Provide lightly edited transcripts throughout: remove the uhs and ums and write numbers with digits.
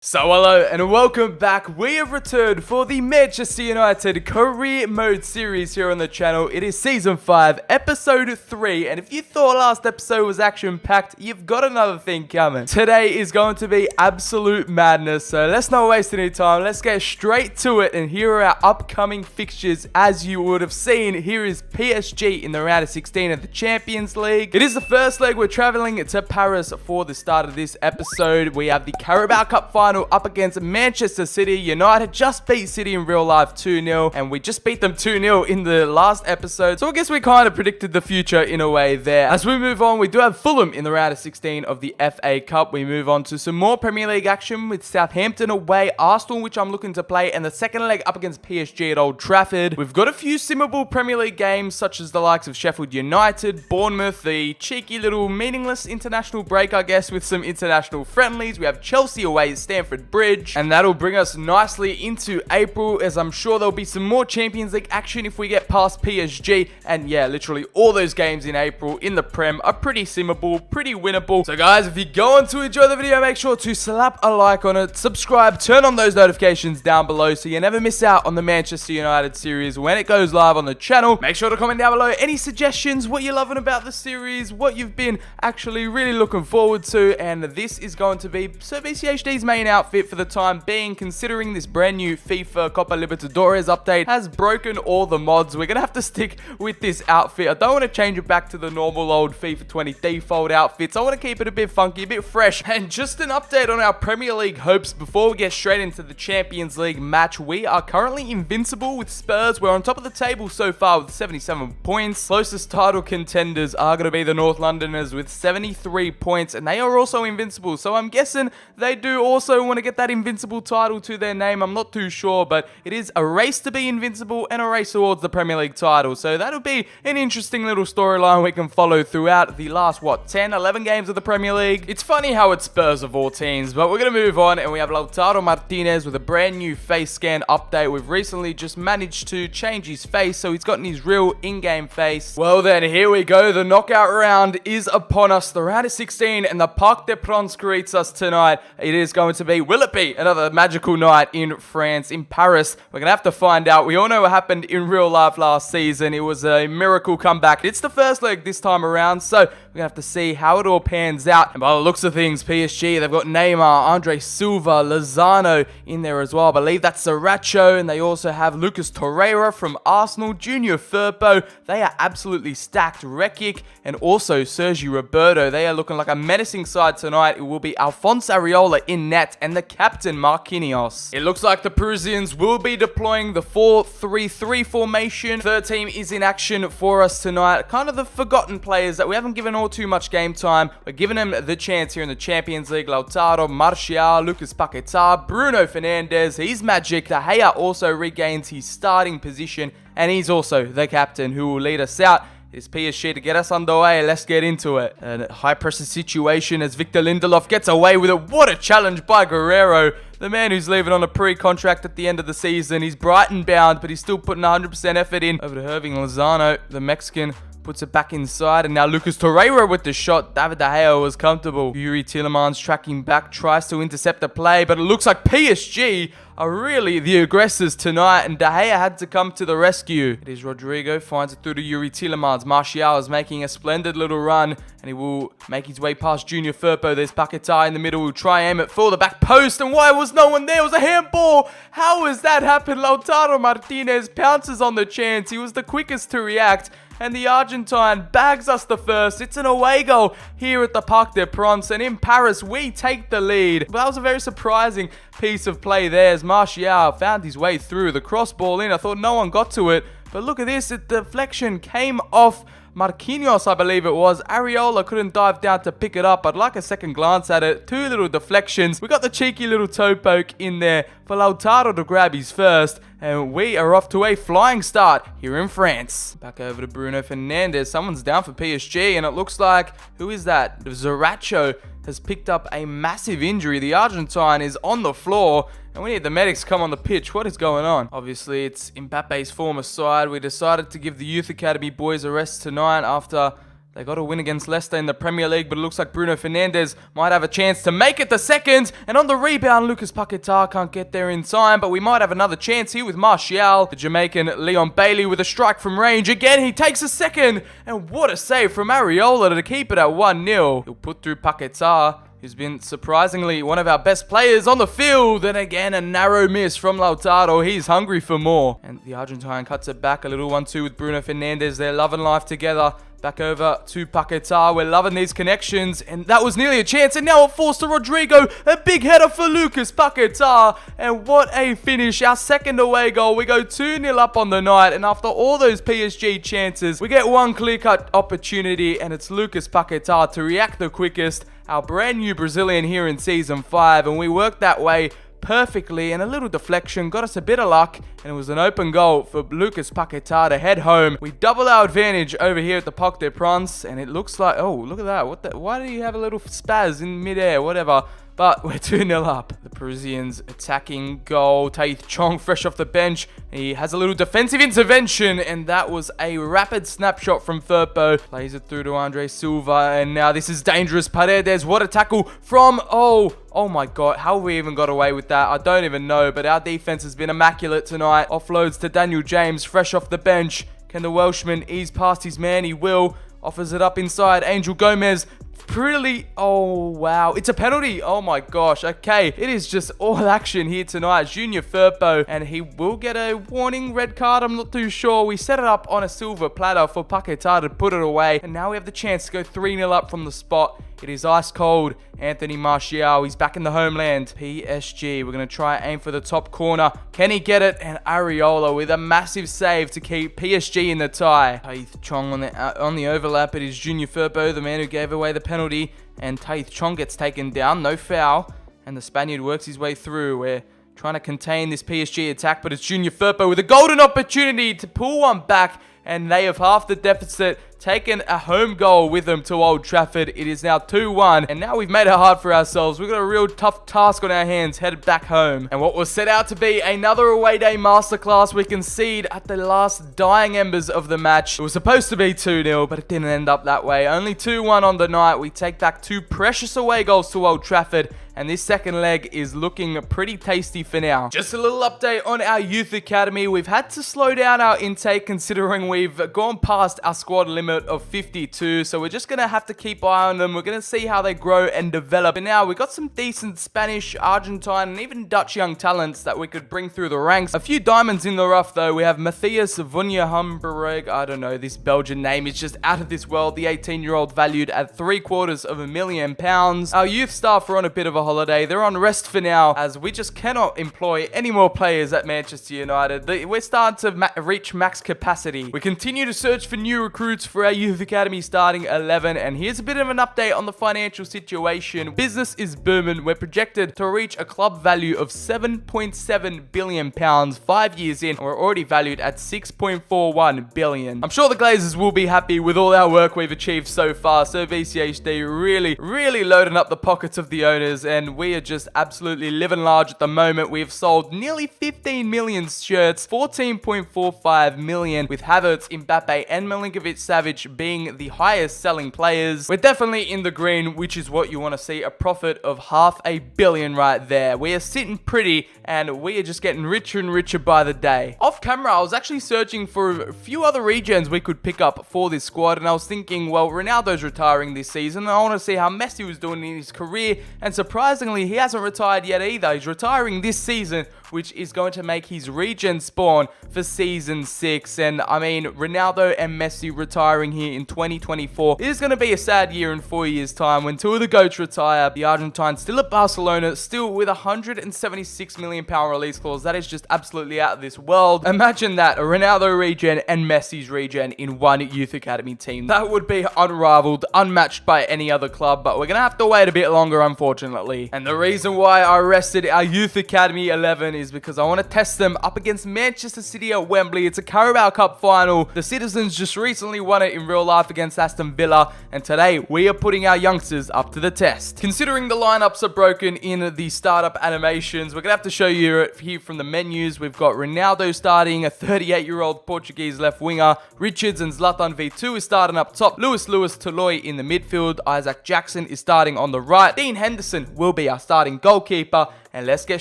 So hello and welcome back. We have returned for the Manchester United Career Mode series here on the channel. It is Season 5, Episode 3, and if you thought last episode was action-packed, you've got another thing coming. Today is going to be absolute madness, so let's not waste any time. Let's get straight to it, and here are our upcoming fixtures. As you would have seen, here is PSG in the round of 16 of the Champions League. It is the first leg. We're traveling to Paris for the start of this episode. We have the Carabao Cup final up against Manchester City. United just beat City in real life 2-0, and we just beat them 2-0 in the last episode. So I guess we kind of predicted the future in a way there. As we move on, we do have Fulham in the round of 16 of the FA Cup. We move on to some more Premier League action with Southampton away, Arsenal, which I'm looking to play, and the second leg up against PSG at Old Trafford. We've got a few simple Premier League games, such as the likes of Sheffield United, Bournemouth, the cheeky little meaningless international break, I guess, with some international friendlies. We have Chelsea away at Stamford Bridge, and that'll bring us nicely into April, as I'm sure there'll be some more Champions League action if we get past PSG. And yeah, literally all those games in April in the Prem are pretty simple, pretty winnable. So guys, if you're going to enjoy the video, make sure to slap a like on it, subscribe, turn on those notifications down below so you never miss out on the Manchester United series when it goes live on the channel. Make sure to comment down below any suggestions, what you're loving about the series, what you've been actually really looking forward to. And this is going to be Sir BCHD's main outfit for the time being, considering this brand new FIFA Copa Libertadores update has broken all the mods. We're gonna have to stick with this outfit. I don't want to change it back to the normal old FIFA 20 default outfits. I want to keep it a bit funky, a bit fresh. And just an update on our Premier League hopes before we get straight into the Champions League match. We are currently invincible with Spurs. We're on top of the table so far with 77 points. Closest title contenders are going to be the North Londoners with 73 points, and they are also invincible. So I'm guessing they do also want to get that invincible title to their name. I'm not too sure, but it is a race to be invincible and a race towards the Premier League title. So that'll be an interesting little storyline we can follow throughout the last, 10, 11 games of the Premier League. It's funny how it's Spurs of all teams, but we're going to move on, and we have Lautaro Martinez with a brand new face scan update. We've recently just managed to change his face, so he's gotten his real in-game face. Well then, here we go. The knockout round is upon us. The round is 16, and the Parc des Princes greets us tonight. It is going to be, will it be another magical night in France, in Paris? We're going to have to find out. We all know what happened in real life last season. It was a miracle comeback. It's the first leg this time around, so we're going to have to see how it all pans out. And by the looks of things, PSG, they've got Neymar, Andre Silva, Lozano in there as well. I believe that's Sriracha, and they also have Lucas Torreira from Arsenal, Junior Firpo. They are absolutely stacked. Rekic and also Sergi Roberto. They are looking like a menacing side tonight. It will be Alphonse Areola in net and the captain Marquinhos. It looks like the Parisians will be deploying the 4-3-3 formation. Third team is in action for us tonight. Kind of the forgotten players that we haven't given all too much game time. We're giving them the chance here in the Champions League. Lautaro, Martial, Lucas Paquetá, Bruno Fernandes. He's magic. De Gea also regains his starting position, and he's also the captain who will lead us out. It's PSG to get us underway. Let's get into it. A high-pressure situation as Victor Lindelof gets away with it. What a challenge by Guerrero, the man who's leaving on a pre-contract at the end of the season. He's Brighton bound, but he's still putting 100% effort in. Over to Hirving Lozano, the Mexican, puts it back inside, and now Lucas Torreira with the shot. David De Gea was comfortable. Yuri Tillemans tracking back, tries to intercept the play, but it looks like PSG are really the aggressors tonight, and De Gea had to come to the rescue. It is Rodrigo, finds it through to Yuri Tillemans. Martial is making a splendid little run, and he will make his way past Junior Firpo. There's Paquetá in the middle, will try aim it for the back post, and why was no one there? It was a handball. How has that happened? Lautaro Martinez pounces on the chance. He was the quickest to react, and the Argentine bags us the first. It's an away goal here at the Parc des Princes, and in Paris, we take the lead. But that was a very surprising piece of play there as Martial found his way through the cross ball in. I thought no one got to it, but look at this. The deflection came off Marquinhos, I believe it was. Areola couldn't dive down to pick it up. I'd like a second glance at it. Two little deflections. We got the cheeky little toe poke in there for Lautaro to grab his first. And we are off to a flying start here in France. Back over to Bruno Fernandes. Someone's down for PSG, and it looks like, who is that? Sriracha has picked up a massive injury. The Argentine is on the floor, and we need the medics come on the pitch. What is going on? Obviously, it's Mbappe's former side. We decided to give the Youth Academy boys a rest tonight after They got a win against Leicester in the Premier League, but it looks like Bruno Fernandes might have a chance to make it the second. And on the rebound, Lucas Paquetá can't get there in time, but we might have another chance here with Martial. The Jamaican Leon Bailey with a strike from range. Again, he takes a second. And what a save from Areola to keep it at 1-0. He'll put through Paquetá, who's been surprisingly one of our best players on the field. And again, a narrow miss from Lautaro. He's hungry for more. And the Argentine cuts it back. A little 1-2 with Bruno Fernandes. They're loving life together. Back over to Paquetá. We're loving these connections. And that was nearly a chance. And now it falls to Rodrigo. A big header for Lucas Paquetá. And what a finish. Our second away goal. We go 2-0 up on the night. And after all those PSG chances, we get one clear-cut opportunity. And it's Lucas Paquetá to react the quickest. Our brand new Brazilian here in Season 5. And we worked that way perfectly, and a little deflection got us a bit of luck, and it was an open goal for Lucas Paquetá to head home. We double our advantage over here at the Parc des Princes, and it looks like, oh, look at that. Why do you have a little spaz in midair? Whatever. But we're 2-0 up. The Parisians attacking goal. Taith Chong fresh off the bench. He has a little defensive intervention, and that was a rapid snapshot from Firpo. Plays it through to Andre Silva, and now this is dangerous. Paredes, what a tackle from, oh my God. How have we even got away with that? I don't even know, but our defense has been immaculate tonight. Offloads to Daniel James, fresh off the bench. Can the Welshman ease past his man? He will. Offers it up inside. Angel Gomez. Pretty, oh wow, it's a penalty. Oh my gosh. Okay, it is just all action here tonight. Junior Firpo, and he will get a warning red card. I'm not too sure. We set it up on a silver platter for Paquetá to put it away, and now we have the chance to go 3-0 up from the spot. It is ice cold. Anthony Martial, he's back in the homeland. PSG, we're going to try aim for the top corner. Can he get it? And Areola with a massive save to keep PSG in the tie. Taith Chong on the overlap. It is Junior Firpo, the man who gave away the penalty. And Taith Chong gets taken down. No foul. And the Spaniard works his way through. We're trying to contain this PSG attack, but it's Junior Firpo with a golden opportunity to pull one back. And they have half the deficit, taken a home goal with them to Old Trafford. It is now 2-1, and now we've made it hard for ourselves. We've got a real tough task on our hands, headed back home. And what was set out to be another away day masterclass, we concede at the last dying embers of the match. It was supposed to be 2-0, but it didn't end up that way. Only 2-1 on the night. We take back 2 precious away goals to Old Trafford, and this second leg is looking pretty tasty for now. Just a little update on our youth academy. We've had to slow down our intake considering we've gone past our squad limit of 52. So we're just going to have to keep eye on them. We're going to see how they grow and develop. And now we've got some decent Spanish, Argentine, and even Dutch young talents that we could bring through the ranks. A few diamonds in the rough though. We have Matthias Vunjahamberg. I don't know, this Belgian name is just out of this world. The 18-year-old valued at £750,000. Our youth staff are on a bit of a holiday. They're on rest for now, as we just cannot employ any more players at Manchester United. We're starting to reach max capacity. We continue to search for new recruits for our youth academy starting 11, and here's a bit of an update on the financial situation. Business is booming. We're projected to reach a club value of £7.7 billion 5 years in. We're already valued at £6.41 billion. I'm sure the Glazers will be happy with all our work we've achieved so far. So BCHD really loading up the pockets of the owners, and we are just absolutely living large at the moment. We've sold nearly 15 million shirts, 14.45 million, with Havertz, Mbappe, and Milinkovic-Savic being the highest selling players. We're definitely in the green, which is what you want to see. A profit of £500 million right there. We are sitting pretty, and we are just getting richer and richer by the day. Off camera, I was actually searching for a few other regens we could pick up for this squad, and I was thinking, well, Ronaldo's retiring this season, and I want to see how Messi was doing in his career, and surprisingly, he hasn't retired yet either. He's retiring this season, which is going to make his regen spawn for season 6. And I mean, Ronaldo and Messi retiring here in 2024. It is going to be a sad year in 4 years' time when 2 of the GOATs retire. The Argentine still at Barcelona, still with a £176 million release clause. That is just absolutely out of this world. Imagine that, a Ronaldo regen and Messi's regen in one youth academy team. That would be unrivaled, unmatched by any other club, but we're going to have to wait a bit longer, unfortunately. shortly. And the reason why I rested our Youth Academy 11 is because I want to test them up against Manchester City at Wembley. It's a Carabao Cup final. The Citizens just recently won it in real life against Aston Villa, and today we are putting our youngsters up to the test. Considering the lineups are broken in the startup animations, we're going to have to show you it here from the menus. We've got Ronaldo starting, a 38-year-old Portuguese left winger. Richards and Zlatan V2 is starting up top. Lewis Toloi in the midfield. Isaac Jackson is starting on the right. Dean Henderson will be our starting goalkeeper. And let's get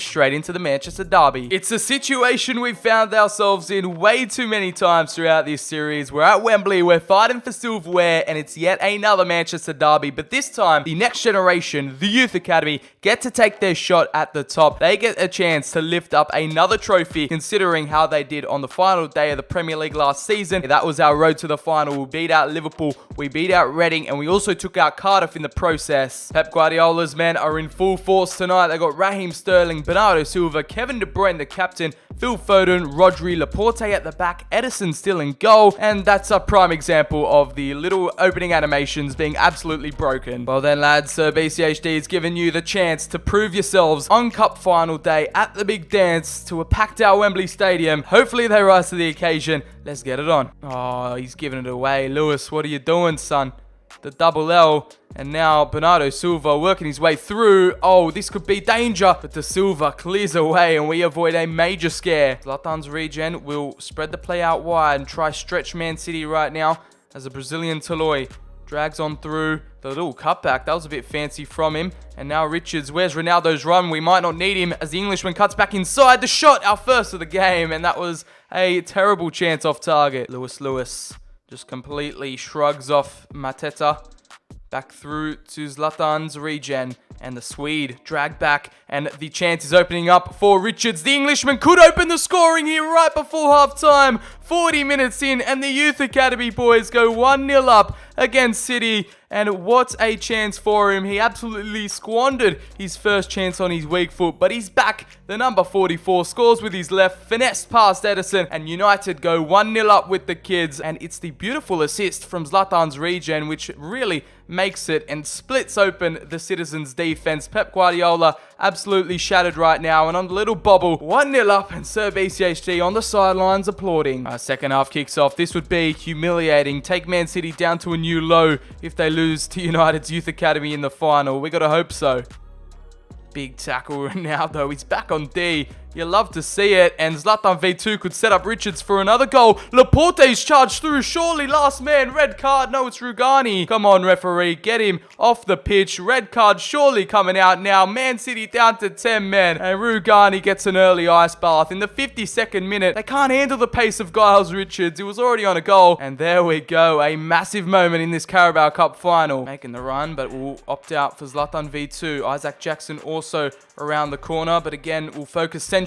straight into the Manchester derby. It's a situation we've found ourselves in way too many times throughout this series. We're at Wembley, we're fighting for silverware, and it's yet another Manchester derby. But this time, the next generation, the Youth Academy, get to take their shot at the top. They get a chance to lift up another trophy, considering how they did on the final day of the Premier League last season. That was our road to the final. We beat out Liverpool, we beat out Reading, and we also took out Cardiff in the process. Pep Guardiola's men are in full force tonight. They got Raheem Sterling, Bernardo Silva, Kevin De Bruyne, the captain, Phil Foden, Rodri, Laporte at the back, Edison still in goal, and that's a prime example of the little opening animations being absolutely broken. Well then, lads, Sir BCHD has given you the chance to prove yourselves on Cup final day at the big dance to a packed out Wembley Stadium. Hopefully they rise to the occasion. Let's get it on. Oh, he's giving it away. Lewis, what are you doing, son? The double L, and now Bernardo Silva working his way through. Oh, this could be danger, but De Silva clears away and we avoid a major scare. Zlatan's regen will spread the play out wide and try stretch Man City right now as the Brazilian Toloi drags on through. The little cutback, that was a bit fancy from him. And now Richards, where's Ronaldo's run? We might not need him as the Englishman cuts back inside. The shot, our first of the game, and that was a terrible chance off target. Lewis just completely shrugs off Mateta. Back through to Zlatan's regen. And the Swede dragged back. And the chance is opening up for Richards. The Englishman could open the scoring here right before half-time. 40 minutes in. And the Youth Academy boys go 1-0 up against City. And what a chance for him. He absolutely squandered his first chance on his weak foot. But he's back. The number 44 scores with his left. Finessed past Edison. And United go 1-0 up with the kids. And it's the beautiful assist from Zlatan's regen, which really makes it and splits open the Citizens' defense. Pep Guardiola absolutely shattered right now. And on the little bobble, 1-0 up. And Sir BCHD on the sidelines applauding. Our second half kicks off. This would be humiliating. Take Man City down to a new low if they lose to United's Youth Academy in the final. We gotta hope so. Big tackle Ronaldo. He's back on D. You love to see it. And Zlatan V2 could set up Richards for another goal. Laporte's charged through. Surely last man. Red card. No, it's Rugani. Come on, referee. Get him off the pitch. Red card surely coming out now. Man City down to 10 men. And Rugani gets an early ice bath. In the 52nd minute, they can't handle the pace of Giles Richards. He was already on a goal. And there we go. A massive moment in this Carabao Cup final. Making the run, but we'll opt out for Zlatan V2. Isaac Jackson also around the corner. But again, we'll focus centrally.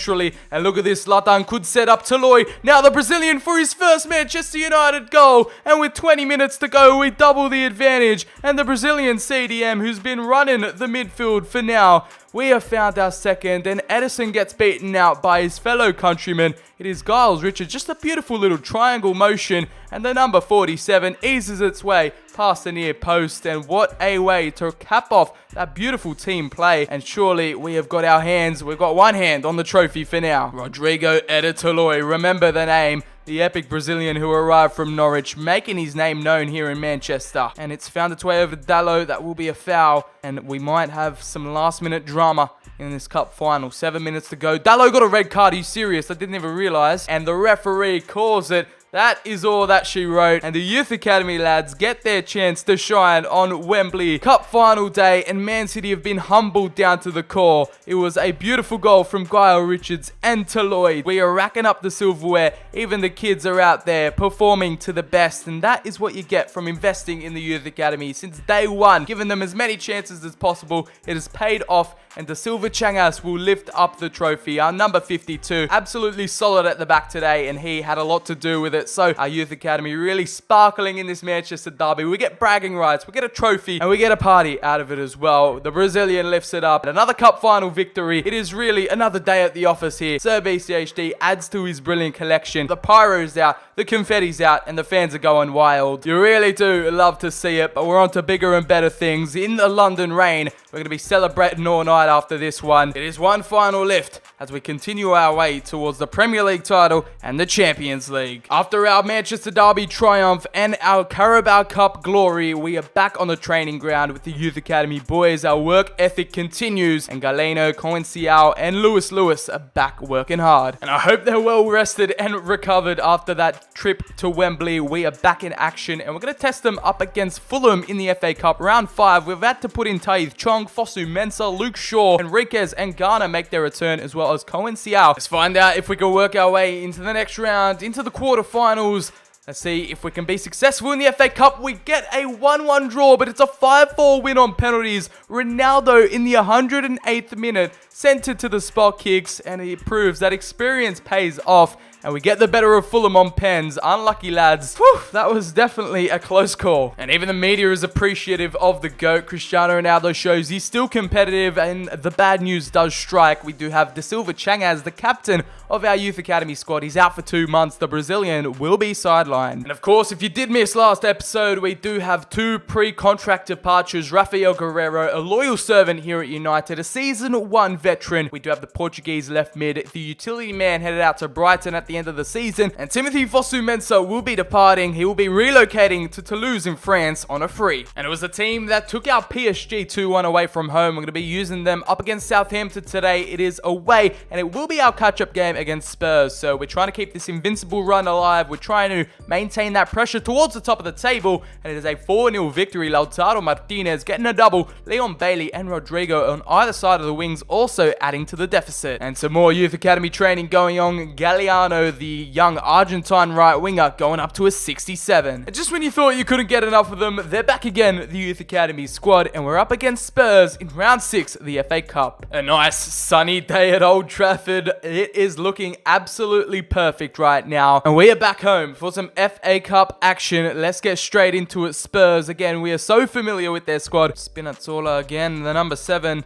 And look at this. Zlatan could set up Toloi. Now the Brazilian for his first Manchester United goal. And with 20 minutes to go, we double the advantage. And the Brazilian CDM, who's been running the midfield for now, we have found our second, and Edison gets beaten out by his fellow countryman. It is Giles Richards, just a beautiful little triangle motion, and the number 47 eases its way past the near post, and what a way to cap off that beautiful team play. And surely we've got one hand on the trophy for now. Rodrigo Toloi, remember the name. The epic Brazilian who arrived from Norwich, making his name known here in Manchester. And it's found its way over to Dalot. That will be a foul. And we might have some last-minute drama in this cup final. 7 minutes to go. Dalot got a red card. Are you serious? I didn't even realize. And the referee calls it. That is all that she wrote. And the Youth Academy lads get their chance to shine on Wembley. Cup final day, and Man City have been humbled down to the core. It was a beautiful goal from Giles Richards and Toloi. We are racking up the silverware. Even the kids are out there performing to the best. And that is what you get from investing in the Youth Academy. Since day one, giving them as many chances as possible. It has paid off. And De Silva Changas will lift up the trophy. Our number 52, absolutely solid at the back today. And he had a lot to do with it. it. So our youth academy really sparkling in this Manchester derby. We get bragging rights, we get a trophy, and we get a party out of it as well. The Brazilian lifts it up. Another cup final victory. It is really another day at the office here. Sir BCHD adds to his brilliant collection. The pyro's out, the confetti's out, and the fans are going wild. You really do love to see it, but we're on to bigger and better things. In the London rain, we're going to be celebrating all night after this one. It is one final lift as we continue our way towards the Premier League title and the Champions League. After our Manchester derby triumph and our Carabao Cup glory, we are back on the training ground with the Youth Academy boys. Our work ethic continues, and Galeno, Coenciao, and Lewis are back working hard. And I hope they're well rested and recovered after that trip to Wembley. We are back in action, and we're going to test them up against Fulham in the FA Cup. Round 5, we've had to put in Taith Chong, Fosu Mensah, Luke Shaw, Enriquez, and Garner make their return, as well as Coenciao. Let's find out if we can work our way into the next round, into the quarterfinals. Let's see if we can be successful in the FA Cup. We get a 1-1 draw, but it's a 5-4 win on penalties. Ronaldo in the 108th minute sent it to the spot kicks, and it proves that experience pays off. And we get the better of Fulham on pens. Unlucky lads. Whew, that was definitely a close call. And even the media is appreciative of the GOAT. Cristiano Ronaldo shows he's still competitive, and the bad news does strike. We do have Da Silva Changaz, the captain of our Youth Academy squad. He's out for 2 months. The Brazilian will be sidelined. And of course, if you did miss last episode, we do have 2 pre-contract departures. Rafael Guerreiro, a loyal servant here at United, a Season 1 veteran. We do have the Portuguese left mid, the utility man headed out to Brighton at the end of the season, and Timothy Fosu Mensah will be departing. He will be relocating to Toulouse in France on a free. And it was a team that took our PSG 2-1 away from home. We're going to be using them up against Southampton today. It is away, and it will be our catch-up game against Spurs. So we're trying to keep this invincible run alive. We're trying to maintain that pressure towards the top of the table, and it is a 4-0 victory. Lautaro Martinez getting a double. Leon Bailey and Rodrigo on either side of the wings also adding to the deficit. And some more Youth Academy training going on. Galliano, the young Argentine right winger, going up to a 67. And just when you thought you couldn't get enough of them, they're back again, the Youth Academy squad, and we're up against Spurs in round 6 of the FA Cup. A nice sunny day at Old Trafford. It is looking absolutely perfect right now, and we are back home for some FA Cup action. Let's get straight into it. Spurs, again, we are so familiar with their squad. Spinazzola again, the number 7.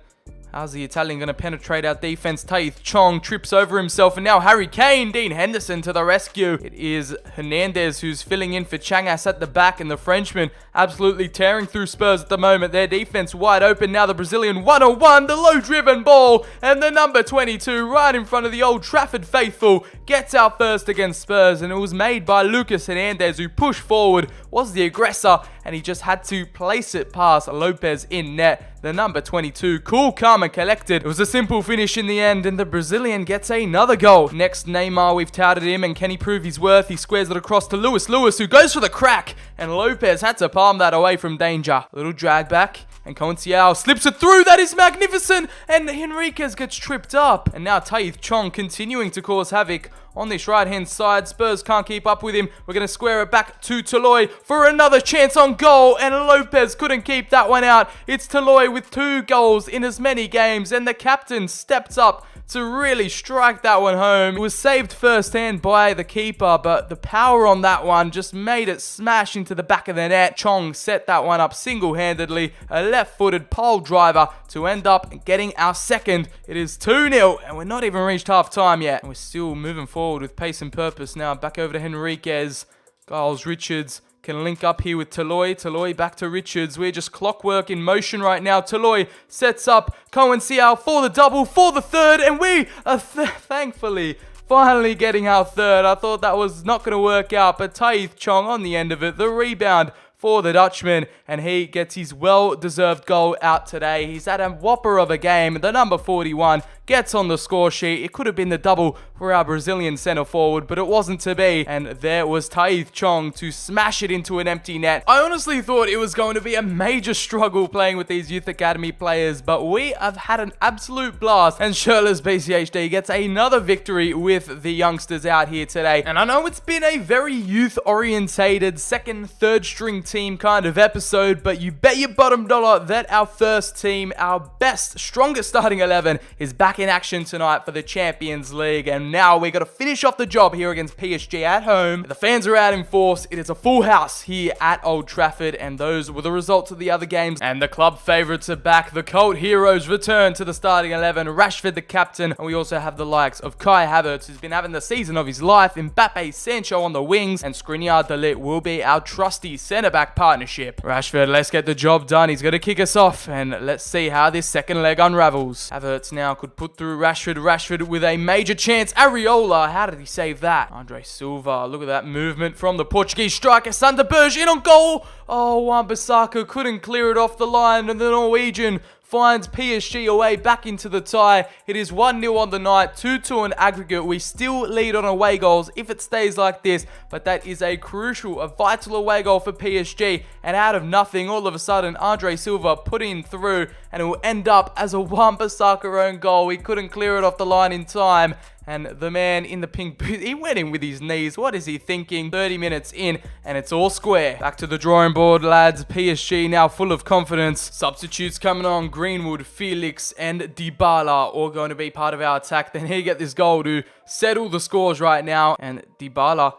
How's the Italian going to penetrate our defense? Taith Chong trips over himself, and now Harry Kane. Dean Henderson to the rescue. It is Hernandez who's filling in for Changas at the back, and the Frenchman absolutely tearing through Spurs at the moment. Their defense wide open. Now the Brazilian 1-on-1, the low-driven ball, and the number 22 right in front of the Old Trafford faithful gets out first against Spurs, and it was made by Lucas Hernandez, who pushed forward, was the aggressor, and he just had to place it past Lopez in net. The number 22, cool, calm, and collected. It was a simple finish in the end, and the Brazilian gets another goal. Next, Neymar, we've touted him, and can he prove his worth? He squares it across to Lewis, who goes for the crack, and Lopez had to palm that away from danger. A little drag back, and Coenciao slips it through. That is magnificent, and Enriquez gets tripped up. And now Taith Chong continuing to cause havoc on this right-hand side. Spurs can't keep up with him. We're going to square it back to Toloy for another chance on goal, and Lopez couldn't keep that one out. It's Toloy with 2 goals in as many games, and the captain steps up to really strike that one home. It was saved firsthand by the keeper, but the power on that one just made it smash into the back of the net. Chong set that one up single-handedly, a left-footed pole driver to end up getting our second. It is 2-0, and we're not even reached half-time yet. And we're still moving forward with pace and purpose now. Back over to Henriquez. Giles Richards can link up here with Toloy. Toloy back to Richards. We're just clockwork in motion right now. Toloy sets up Coenciao for the double, for the third, and we are thankfully finally getting our third. I thought that was not going to work out, but Taith Chong on the end of it. The rebound for the Dutchman, and he gets his well-deserved goal out today. He's had a whopper of a game. The number 41 gets on the score sheet. It could have been the double for our Brazilian centre forward, but it wasn't to be. And there was Taith Chong to smash it into an empty net. I honestly thought it was going to be a major struggle playing with these Youth Academy players, but we have had an absolute blast. And Shirley's BCHD gets another victory with the youngsters out here today. And I know it's been a very youth-orientated second, third string team kind of episode, but you bet your bottom dollar that our first team, our best, strongest starting 11 is back back in action tonight for the Champions League. And now we got to finish off the job here against PSG at home. The fans are out in force. It is a full house here at Old Trafford. And those were the results of the other games. And the club favourites are back. The cult heroes return to the starting 11. Rashford, the captain. And we also have the likes of Kai Havertz, who's been having the season of his life. Mbappe, Sancho on the wings. And Skriniar de Ligt will be our trusty centre-back partnership. Rashford, let's get the job done. He's going to kick us off. And let's see how this second leg unravels. Havertz now could put through Rashford. Rashford with a major chance. Areola, how did he save that? Andre Silva, look at that movement from the Portuguese striker. Sander Berge in on goal. Oh, Wan-Bissaka couldn't clear it off the line. And the Norwegian finds PSG away back into the tie. It is 1-0 on the night, 2-2 in aggregate. We still lead on away goals if it stays like this, but that is a crucial, a vital away goal for PSG. And out of nothing, all of a sudden, Andre Silva put in through, and it will end up as a Wan-Bissaka own goal. He couldn't clear it off the line in time. And the man in the pink boot, he went in with his knees. What is he thinking? 30 minutes in, and it's all square. Back to the drawing board, lads. PSG now full of confidence. Substitutes coming on. Greenwood, Felix, and Dybala all going to be part of our attack. Then he get this goal to settle the scores right now. And Dybala,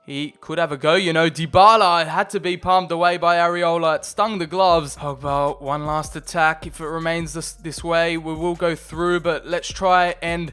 he could have a go, you know. Dybala had to be palmed away by Areola. It stung the gloves. Pogba, one last attack. If it remains this way, we will go through, but let's try and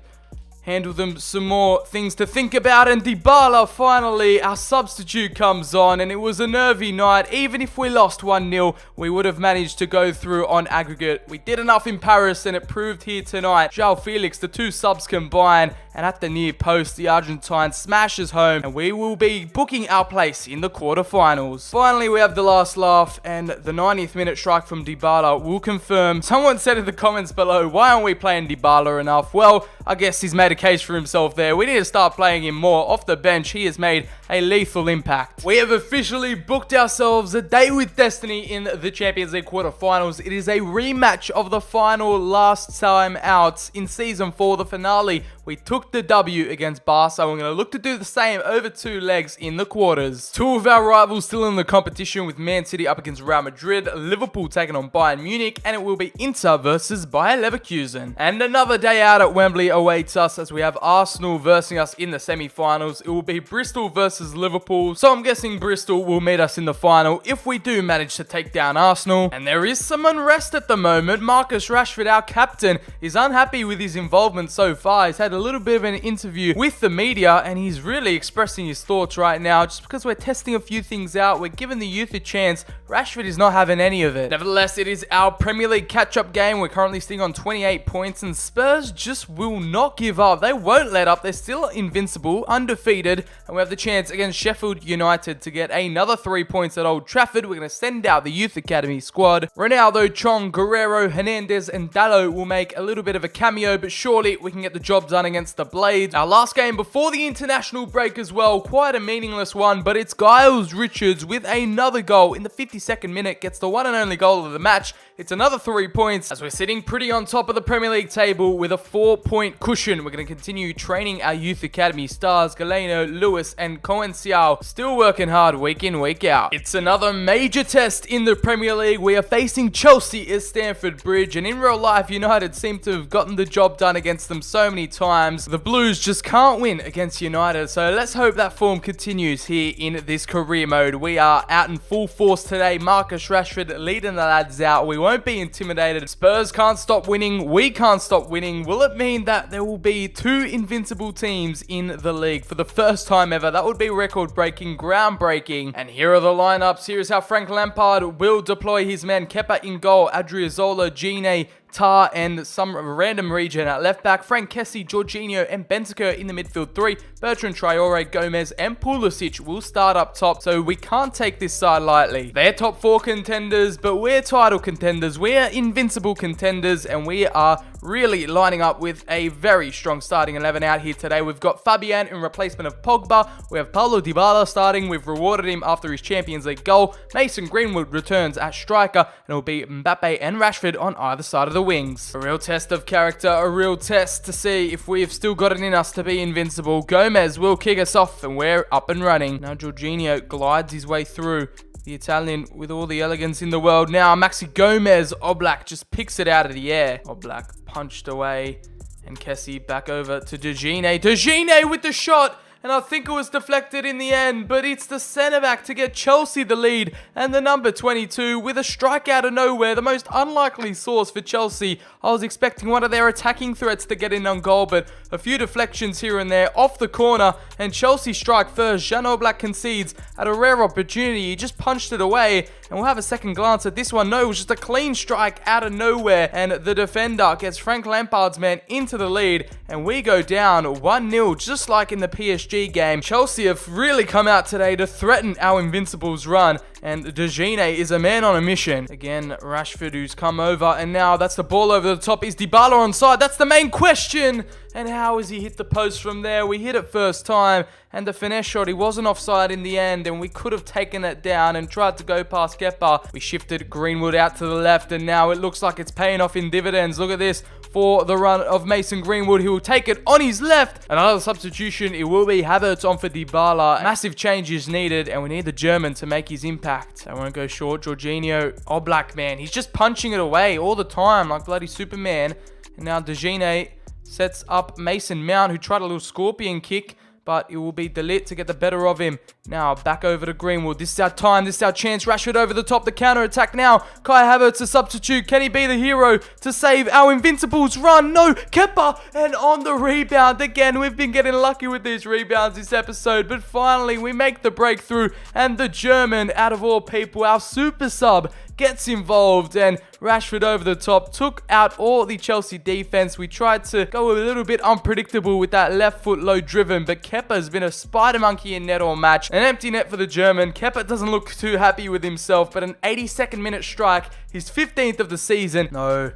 handle them some more things to think about. And Dybala, finally, our substitute comes on. And it was a nervy night. Even if we lost 1-0, we would have managed to go through on aggregate. We did enough in Paris, and it proved here tonight. João Felix, the two subs combined. And at the near post, the Argentine smashes home. And we will be booking our place in the quarterfinals. Finally, we have the last laugh. And the 90th minute strike from Dybala will confirm. Someone said in the comments below, why aren't we playing Dybala enough? Well, I guess he's made a case for himself there. We need to start playing him more. Off the bench, he has made a lethal impact. We have officially booked ourselves a day with destiny in the Champions League quarterfinals. It is a rematch of the final last time out in Season 4, the finale. We took the W against Barca. We're going to look to do the same over 2 legs in the quarters. Two of our rivals still in the competition, with Man City up against Real Madrid, Liverpool taking on Bayern Munich, and it will be Inter versus Bayer Leverkusen. And another day out at Wembley awaits us, as we have Arsenal versing us in the semi-finals. It will be Bristol versus Liverpool, so I'm guessing Bristol will meet us in the final if we do manage to take down Arsenal. And there is some unrest at the moment. Marcus Rashford, our captain, is unhappy with his involvement so far. He's had a little bit of an interview with the media, and he's really expressing his thoughts right now. Just because we're testing a few things out, we're giving the youth a chance, Rashford is not having any of it. Nevertheless, it is our Premier League catch-up game. We're currently sitting on 28 points, and Spurs just will not give up. They won't let up. They're still invincible, undefeated, and we have the chance against Sheffield United to get another 3 points at Old Trafford. We're going to send out the Youth Academy squad. Ronaldo, Chong, Guerrero, Hernandez, and Dallo will make a little bit of a cameo, but surely we can get the job done against the Blades. Our last game before the international break as well, quite a meaningless one, but it's Giles Richards with another goal in the 52nd minute, gets the one and only goal of the match. It's another 3 points, as we're sitting pretty on top of the Premier League table with a 4-point cushion. We're going to continue training our Youth Academy stars, Galeno, Lewis, and Cohen Xiao, still working hard week in, week out. It's another major test in the Premier League. We are facing Chelsea at Stamford Bridge, and in real life, United seem to have gotten the job done against them so many times. The Blues just can't win against United, so let's hope that form continues here in this career mode. We are out in full force today. Marcus Rashford leading the lads out. We won't be intimidated. Spurs can't stop winning. We can't stop winning. Will it mean that there will be 2 invincible teams in the league for the first time ever? That would be record-breaking, groundbreaking. And here are the lineups. Here is how Frank Lampard will deploy his man. Kepa in goal, Adriozola, Gine, Tar, and some random region at left back. Frank Kessie, Jorginho, and Bentancur in the midfield 3. Bertrand Traore, Gomez, and Pulisic will start up top, so we can't take this side lightly. They're top 4 contenders, but we're title contenders. We're invincible contenders, and we are really lining up with a very strong starting 11 out here today. We've got Fabian in replacement of Pogba. We have Paulo Dybala starting. We've rewarded him after his Champions League goal. Mason Greenwood returns at striker, and it will be Mbappe and Rashford on either side of the wings. A real test of character, a real test to see if we have still got it in us to be invincible. Gomez will kick us off, and we're up and running. Now Jorginho glides his way through. The Italian with all the elegance in the world. Now Maxi Gomez, Oblak just picks it out of the air. Oblak punched away. And Kessie back over to De Gene. De Gene with the shot. And I think it was deflected in the end, but it's the centre-back to get Chelsea the lead. And the number 22 with a strike out of nowhere, the most unlikely source for Chelsea. I was expecting one of their attacking threats to get in on goal, but a few deflections here and there off the corner. And Chelsea strike first. Jan Oblak concedes at a rare opportunity. He just punched it away. And we'll have a second glance at this one. No, it was just a clean strike out of nowhere. And the defender gets Frank Lampard's man into the lead. And we go down 1-0, just like in the PSG game. Chelsea have really come out today to threaten our Invincibles run, and De Gene is a man on a mission. Again, Rashford who's come over, and now that's the ball over the top. Is Dybala onside? That's the main question. And how has he hit the post from there? We hit it first time, and the finesse shot, he wasn't offside in the end, and we could have taken it down and tried to go past Kepa. We shifted Greenwood out to the left, and now it looks like it's paying off in dividends. Look at this. For the run of Mason Greenwood, he will take it on his left. Another substitution, it will be Havertz on for Dybala. Massive changes needed, and we need the German to make his impact. I want to go short. Jorginho, Oblak, man, he's just punching it away all the time like bloody Superman. And now De Gene sets up Mason Mount, who tried a little scorpion kick, but it will be De Ligt to get the better of him. Now, back over to Greenwood. This is our time. This is our chance. Rashford over the top. The counter-attack now. Kai Havertz a substitute. Can he be the hero to save our Invincibles run? No. Kepa. And on the rebound. Again, we've been getting lucky with these rebounds this episode. But finally, we make the breakthrough. And the German, out of all people, our super sub, gets involved, and Rashford over the top took out all the Chelsea defense. We tried to go a little bit unpredictable with that left foot low driven, but Kepa's been a spider monkey in net all match. An empty net for the German. Kepa doesn't look too happy with himself, but an 82nd minute strike, his 15th of the season. No.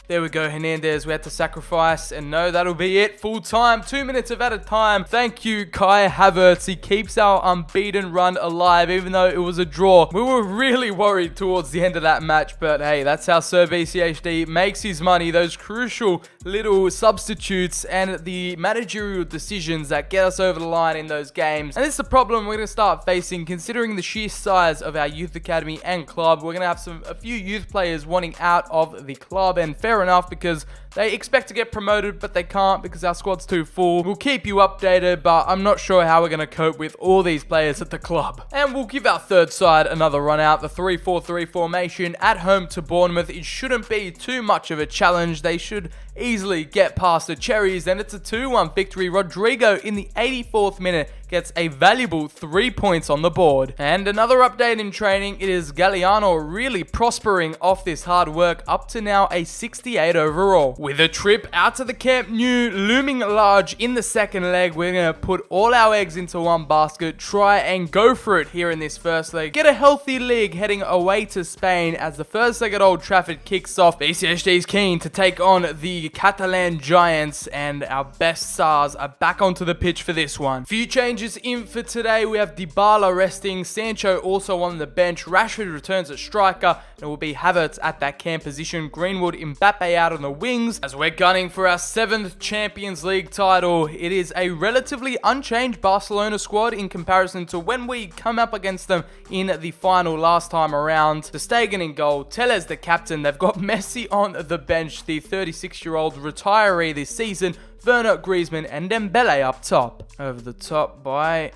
There we go, Hernandez. We had to sacrifice, and no, that'll be it. Full time, 2 minutes of added time. Thank you, Kai Havertz. He keeps our unbeaten run alive, even though it was a draw. We were really worried towards the end of that match, but hey, that's how Sir BCHD makes his money. Those crucial little substitutes and the managerial decisions that get us over the line in those games. And this is the problem we're going to start facing, considering the sheer size of our youth academy and club. We're going to have a few youth players wanting out of the club, and fair enough, because they expect to get promoted, but they can't because our squad's too full. We'll keep you updated, but I'm not sure how we're going to cope with all these players at the club. And we'll give our third side another run out. The 3-4-3 formation at home to Bournemouth. It shouldn't be too much of a challenge. They should easily get past the Cherries, and it's a 2-1 victory. Rodrigo in the 84th minute gets a valuable 3 points on the board. And another update in training, it is Galliano really prospering off this hard work, up to now a 68 overall. With a trip out to the Camp Nou looming large in the second leg, we're going to put all our eggs into one basket, try and go for it here in this first leg. Get a healthy league heading away to Spain as the first leg at Old Trafford kicks off. BCHD is keen to take on the Catalan Giants, and our best stars are back onto the pitch for this one. Few changes in for today. We have Dybala resting, Sancho also on the bench, Rashford returns at striker, and it will be Havertz at that cam position, Greenwood, Mbappe out on the wings. As we're gunning for our 7th Champions League title, it is a relatively unchanged Barcelona squad in comparison to when we come up against them in the final last time around. Ter Stegen in goal, Telles the captain. They've got Messi on the bench, the 36-year-old retiree this season, Werner, Griezmann, and Dembele up top. Over the top by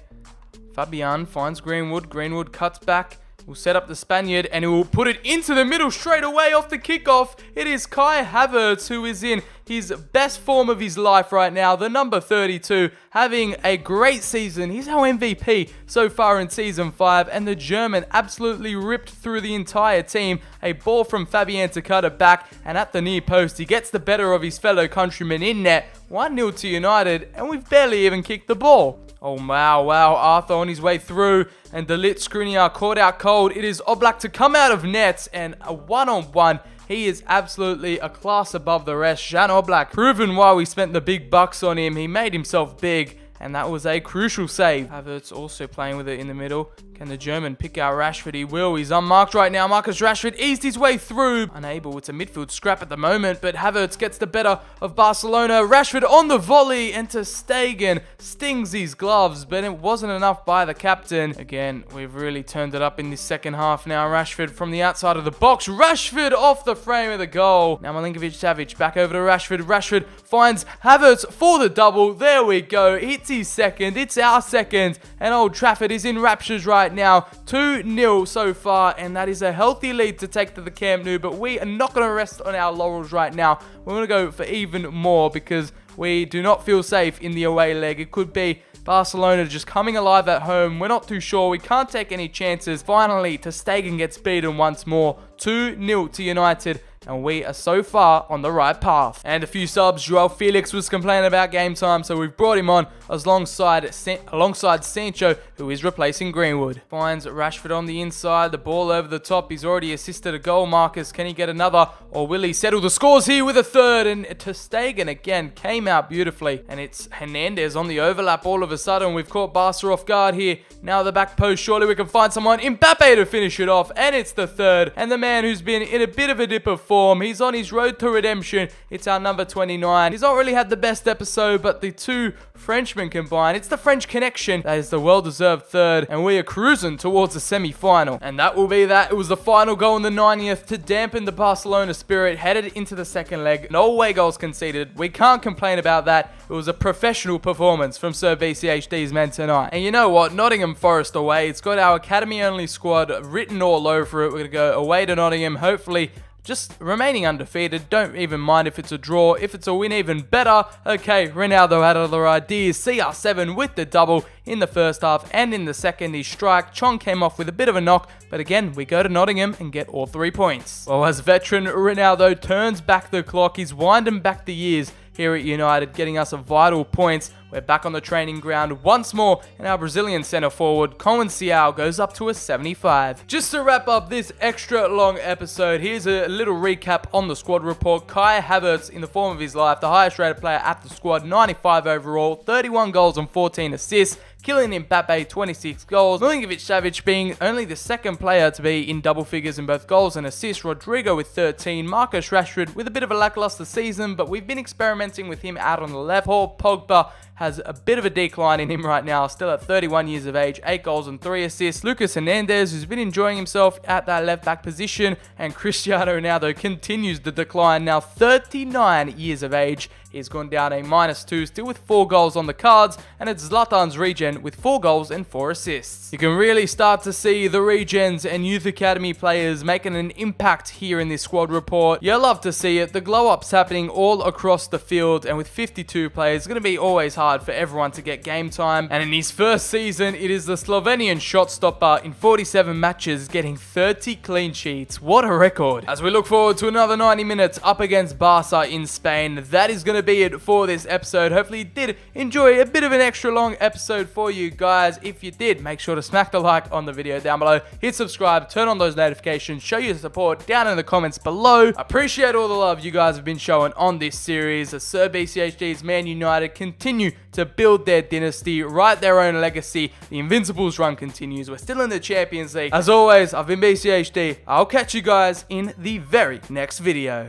Fabian, finds Greenwood. Greenwood cuts back. We'll set up the Spaniard, and he will put it into the middle straight away off the kickoff. It is Kai Havertz, who is in his best form of his life right now. The number 32, having a great season. He's our MVP so far in Season 5, and the German absolutely ripped through the entire team. A ball from Fabian to cut it back, and at the near post, he gets the better of his fellow countryman in net. 1-0 to United, and we've barely even kicked the ball. Oh, wow, Arthur on his way through, and De Ligt Skriniar caught out cold. It is Oblak to come out of nets, and a one-on-one. He is absolutely a class above the rest. Jan Oblak, proven why we spent the big bucks on him. He made himself big, and that was a crucial save. Havertz also playing with it in the middle. Can the German pick out Rashford? He will. He's unmarked right now. Marcus Rashford eased his way through. Unable. It's a midfield scrap at the moment, but Havertz gets the better of Barcelona. Rashford on the volley, and ter Stegen stings his gloves, but it wasn't enough by the captain. Again, we've really turned it up in this second half now. Rashford from the outside of the box. Rashford off the frame of the goal. Now Milinkovic-Savic back over to Rashford. Rashford finds Havertz for the double. There we go. It's his second. It's our second. And Old Trafford is in raptures right now. 2-0 so far, and that is a healthy lead to take to the Camp Nou, but we are not going to rest on our laurels right now. We're going to go for even more because we do not feel safe in the away leg. It could be Barcelona just coming alive at home. We're not too sure. We can't take any chances. Finally, ter Stegen gets beaten once more. 2-0 to United. And we are so far on the right path. And a few subs. Joao Felix was complaining about game time, so we've brought him on alongside Sancho, who is replacing Greenwood. Finds Rashford on the inside. The ball over the top. He's already assisted a goal. Marcus, can he get another? Or will he settle the scores here with a third? And ter Stegen again came out beautifully. And it's Hernandez on the overlap all of a sudden. We've caught Barca off guard here. Now the back post. Surely we can find someone. Mbappe to finish it off. And it's the third. And the man who's been in a bit of a dip of form. He's on his road to redemption. It's our number 29. He's not really had the best episode, but the two Frenchmen combined. It's the French connection. That is the well-deserved third, and we are cruising towards the semi-final. And that will be that. It was the final goal in the 90th to dampen the Barcelona spirit, headed into the second leg. No away goals conceded. We can't complain about that. It was a professional performance from Sir BCHD's men tonight. And you know what? Nottingham Forest away. It's got our academy-only squad written all over it. We're going to go away to Nottingham, hopefully just remaining undefeated. Don't even mind if it's a draw. If it's a win, even better. Okay, Ronaldo had other ideas. CR7 with the double in the first half, and in the second, his strike. Chong came off with a bit of a knock, but again, we go to Nottingham and get all 3 points. Well, as veteran Ronaldo turns back the clock, he's winding back the years here at United, getting us a vital points. We're back on the training ground once more, and our Brazilian centre forward, Cohen Ciao, goes up to a 75. Just to wrap up this extra long episode, here's a little recap on the squad report. Kai Havertz, in the form of his life, the highest rated player at the squad, 95 overall, 31 goals and 14 assists. Kylian Mbappe, 26 goals. Milinkovic-Savic being only the second player to be in double figures in both goals and assists. Rodrigo with 13. Marcus Rashford with a bit of a lackluster season, but we've been experimenting with him out on the left. Paul Pogba has a bit of a decline in him right now, still at 31 years of age, 8 goals and 3 assists. Lucas Hernandez, who's been enjoying himself at that left back position, and Cristiano Ronaldo continues the decline, now 39 years of age. He's gone down a -2, still with 4 goals on the cards, and it's Zlatan's regen with 4 goals and 4 assists. You can really start to see the regens and youth academy players making an impact here in this squad report. You'll love to see it. The glow-ups happening all across the field, and with 52 players, it's going to be always hard for everyone to get game time. And in his first season, it is the Slovenian shot stopper in 47 matches, getting 30 clean sheets. What a record. As we look forward to another 90 minutes up against Barca in Spain, that is going to be it for this episode. Hopefully you did enjoy a bit of an extra long episode for you guys. If you did, make sure to smack the like on the video down below, hit subscribe, turn on those notifications, show your support down in the comments below. I appreciate all the love you guys have been showing on this series as Sir BCHD's Man United continue to build their dynasty, write their own legacy. The Invincibles run continues. We're still in the Champions League. As always, I've been BCHD. I'll catch you guys in the very next video.